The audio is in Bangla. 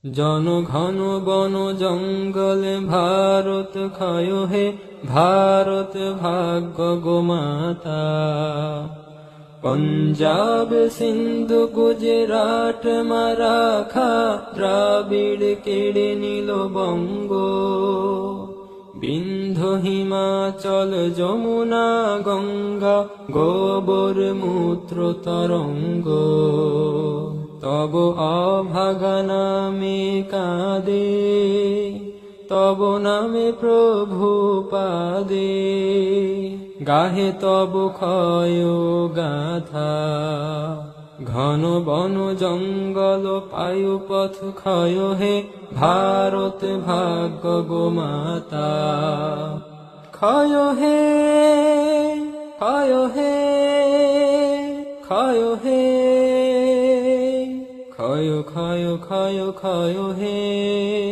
জনঘন বন জঙ্গলে ভারত ক্ষয় হে ভারত ভাগ্য গোমাতা। পঞ্জাব সিন্ধু গুজরাট মারাঠা দ্রাবিড় কেড়ে নিল বঙ্গ। বিন্ধ্য হিমাচল যমুনা গঙ্গা গোবর মূত্র তরঙ্গ। তব অভাগা নামে কাঁদে, তব নামে প্রভু পাদে, গাহে তব ক্ষয় গাথা। ঘন বন জঙ্গল পায়ু পথ ক্ষয় হে ভারত ভাগ্য গোমাতা। ক্ষয় হে, ক্ষয় হে, ক্ষয় হে, ক্ষয় ক্ষয় ক্ষয় ক্ষয় হে।